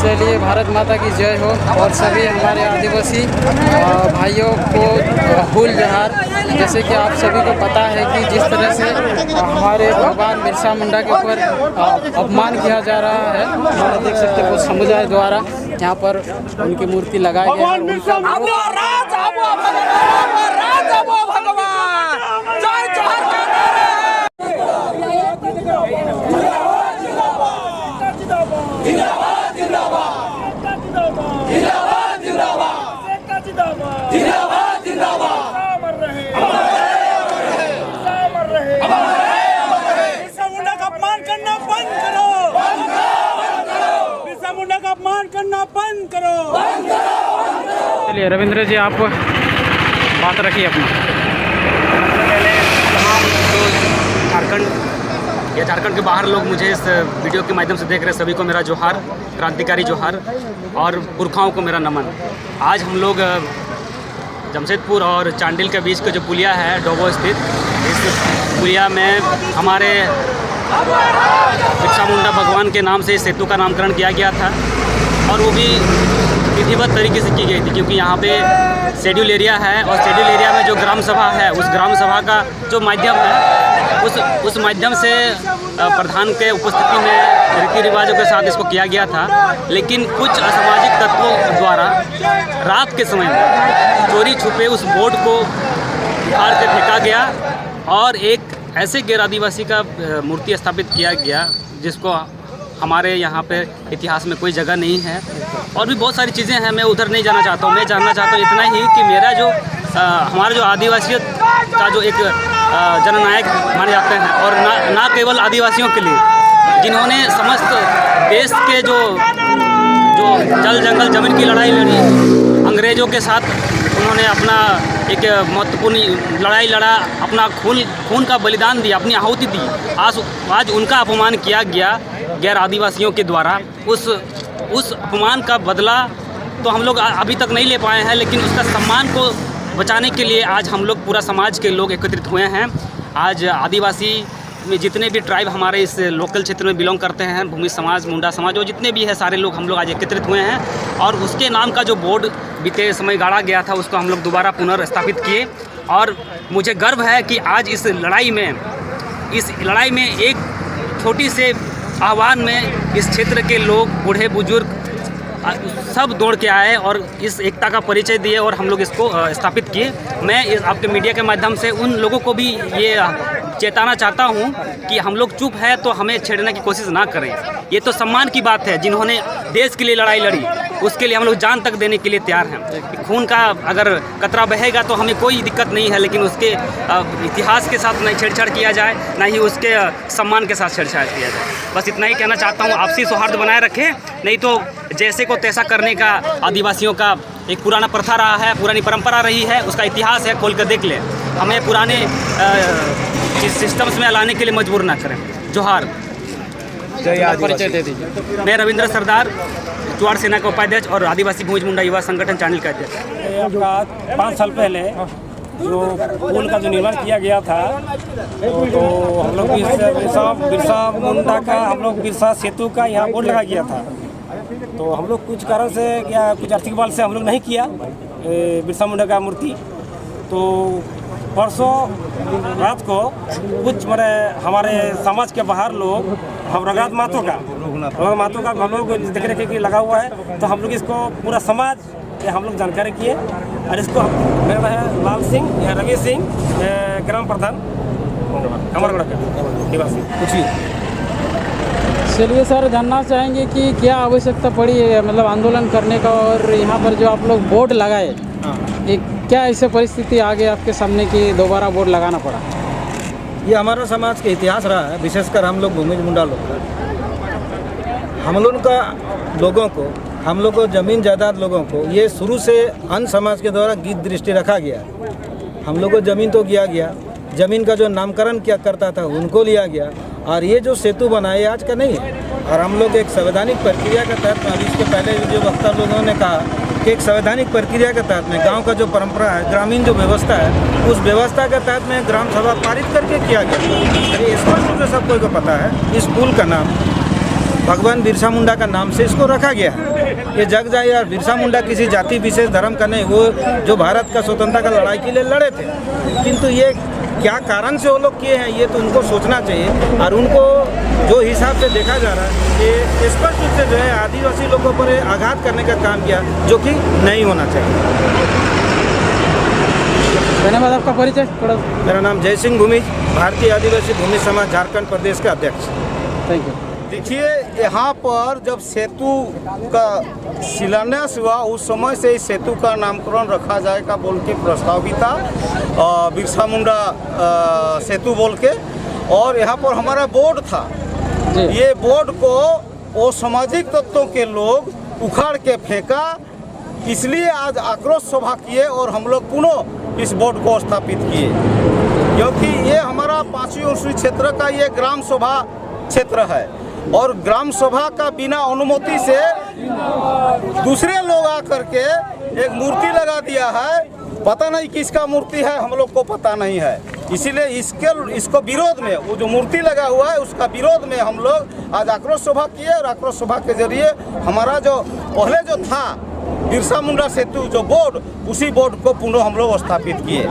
चलिए, भारत माता की जय हो। और सभी हमारे आदिवासी भाइयों को हुल जोहार। जैसे कि आप सभी को पता है कि जिस तरह से हमारे भगवान बिरसा मुंडा के ऊपर अपमान किया जा रहा है, आप देख सकते हैं वो समुदाय द्वारा यहाँ पर उनकी मूर्ति लगाई गई है। चलिए रविंद्र जी, आप बात रखिए अपना। पहले तमाम जो झारखंड या झारखंड के बाहर लोग मुझे इस वीडियो के माध्यम से देख रहे सभी को मेरा जोहार, क्रांतिकारी जोहार और पुरखाओं को मेरा नमन। आज हम लोग जमशेदपुर और चांडिल के बीच का जो पुलिया है डोबो स्थित, इस पुलिया में हमारे बिरसा मुंडा भगवान के नाम से इस सेतु का नामकरण किया गया था और वो भी विधिवत तरीके से की गई थी, क्योंकि यहाँ पे शेड्यूल एरिया है और शेड्यूल एरिया में जो ग्राम सभा है, उस ग्राम सभा का जो माध्यम है उस माध्यम से प्रधान के उपस्थिति में रीति रिवाजों के साथ इसको किया गया था। लेकिन कुछ असामाजिक तत्वों द्वारा रात के समय में चोरी छुपे उस बोर्ड को उखाड़ के फेंका गया और एक ऐसे गैर आदिवासी का मूर्ति स्थापित किया गया जिसको हमारे यहाँ पे इतिहास में कोई जगह नहीं है। और भी बहुत सारी चीज़ें हैं, मैं उधर नहीं जाना चाहता हूँ। मैं जानना चाहता हूँ इतना ही कि मेरा जो हमारा जो आदिवासियत का जो एक जननायक माने जाते हैं और ना केवल आदिवासियों के लिए, जिन्होंने समस्त देश के जो जल जंगल ज़मीन की लड़ाई लड़ी, अंग्रेज़ों के साथ उन्होंने अपना एक महत्वपूर्ण लड़ाई लड़ा, अपना खून का बलिदान दिया, अपनी आहुति दी। आज उनका अपमान किया गया गैर आदिवासियों के द्वारा। उस अपमान का बदला तो हम लोग अभी तक नहीं ले पाए हैं, लेकिन उसका सम्मान को बचाने के लिए आज हम लोग पूरा समाज के लोग एकत्रित हुए हैं। आज आदिवासी में जितने भी ट्राइब हमारे इस लोकल क्षेत्र में बिलोंग करते हैं, भूमि समाज, मुंडा समाज, और जितने भी है सारे लोग हम लोग आज एकत्रित हुए हैं और उसके नाम का जो बोर्ड बीते समय गाड़ा गया था उसको हम लोग दोबारा पुनर्स्थापित किए। और मुझे गर्व है कि आज इस लड़ाई में एक छोटी से आह्वान में इस क्षेत्र के लोग, बूढ़े बुजुर्ग सब दौड़ के आए और इस एकता का परिचय दिए और हम लोग इसको स्थापित किए। मैं आपके मीडिया के माध्यम से उन लोगों को भी ये चेताना चाहता हूँ कि हम लोग चुप है तो हमें छेड़ने की कोशिश ना करें। ये तो सम्मान की बात है, जिन्होंने देश के लिए लड़ाई लड़ी उसके लिए हम लोग जान तक देने के लिए तैयार हैं। खून का अगर कतरा बहेगा तो हमें कोई दिक्कत नहीं है, लेकिन उसके इतिहास के साथ नहीं छेड़छाड़ किया जाए, ना ही उसके सम्मान के साथ छेड़छाड़ किया जाए। बस इतना ही कहना चाहता हूँ। आपसी सौहार्द बनाए रखें, नहीं तो जैसे को तैसा करने का आदिवासियों का एक पुराना प्रथा रहा है, पुरानी परंपरा रही है, उसका इतिहास है, खोल कर देख लें। हमें पुराने सिस्टम्स में लाने के लिए मजबूर ना करें। जोहार। परिचय दे दीजिए। मैं रविंद्र सरदार, चुआड़ सेना का उपाध्यक्ष और आदिवासी भूमि मुंडा युवा संगठन चांडिल का अध्यक्ष। 5 साल पहले जो पुल का जो निर्माण किया गया था तो हम लोग बिरसा मुंडा का, हम लोग बिरसा सेतु का यहाँ बोर्ड लगा गया था। तो हम लोग कुछ कारण से या कुछ आर्थिक बल से हम लोग नहीं किया बिरसा मुंडा का मूर्ति। तो परसों रात को कुछ हमारे समाज के बाहर लोग, हम रघुनाथ महतो का हम लोग देख रहे कि लगा हुआ है, तो हम लोग इसको पूरा समाज हम लोग जानकारी किए और इसको मेरा है लाल सिंह या रवि सिंह, ग्राम प्रधान अमरगढ़ का निवासी। पूछिए। चलिए सर, जानना चाहेंगे कि क्या आवश्यकता पड़ी है मतलब आंदोलन करने का, और यहाँ पर जो आप लोग बोर्ड लगाए, एक क्या ऐसे परिस्थिति आ गई आपके सामने कि दोबारा बोर्ड लगाना पड़ा? ये हमारा समाज का इतिहास रहा है, विशेषकर हम लोग भूमि मुंडा लोग, हम लोग को ज़मीन जायदाद लोगों को ये शुरू से अन्य समाज के द्वारा गिद्ध दृष्टि रखा गया। हम लोग को ज़मीन तो किया गया, ज़मीन का जो नामकरण क्या करता था उनको लिया गया, और ये जो सेतु बनाए आज का नहीं है। और हम लोग एक संवैधानिक प्रक्रिया के तहत, अभी इसके पहले जो वक्ता लोगों ने कहा कि एक संवैधानिक प्रक्रिया के तहत में गांव का जो परंपरा है, ग्रामीण जो व्यवस्था है, उस व्यवस्था के तहत में ग्राम सभा पारित करके किया गया। ये स्पष्ट रूप से सब कोई को पता है। इस पुल का नाम भगवान बिरसा मुंडा का नाम से इसको रखा गया है। ये जग जाए यार, बिरसा मुंडा किसी जाति विशेष धर्म का नहीं, वो जो भारत का स्वतंत्रता का लड़ाई के लिए लड़े थे, किंतु ये क्या कारण से वो लोग किए हैं ये तो उनको सोचना चाहिए। और उनको जो हिसाब से देखा जा रहा है कि स्पष्ट रूप से जो है आदिवासी लोगों पर आघात करने का काम किया, जो कि नहीं होना चाहिए। धन्यवाद। आपका परिचय थोड़ा? मेरा नाम जय सिंह भूमिज, भारतीय आदिवासी भूमि समाज झारखंड प्रदेश के अध्यक्ष। Thank you. देखिए, यहाँ पर जब सेतु का शिलान्यास हुआ उस समय से इस सेतु का नामकरण रखा जाएगा बोल के प्रस्ताव भी था, बिरसा मुंडा सेतु बोल के। और यहाँ पर हमारा बोर्ड था, ये बोर्ड को वो सामाजिक तत्वों के लोग उखाड़ के फेंका, इसलिए आज आक्रोश सभा किए और हम लोग पुनः इस बोर्ड को स्थापित किए, क्योंकि ये हमारा 5वीं उर्सवी क्षेत्र का ये ग्राम सभा क्षेत्र है और ग्राम सभा का बिना अनुमति से दूसरे लोग आकर के एक मूर्ति लगा दिया है। पता नहीं किसका मूर्ति है, हम लोग को पता नहीं है। इसीलिए इसको विरोध में, वो जो मूर्ति लगा हुआ है उसका विरोध में हम लोग आज आक्रोश सभा किए और आक्रोश सभा के जरिए हमारा जो पहले जो था बिरसा मुंडा सेतु जो बोर्ड, उसी बोर्ड को पुनः हम लोग स्थापित किए।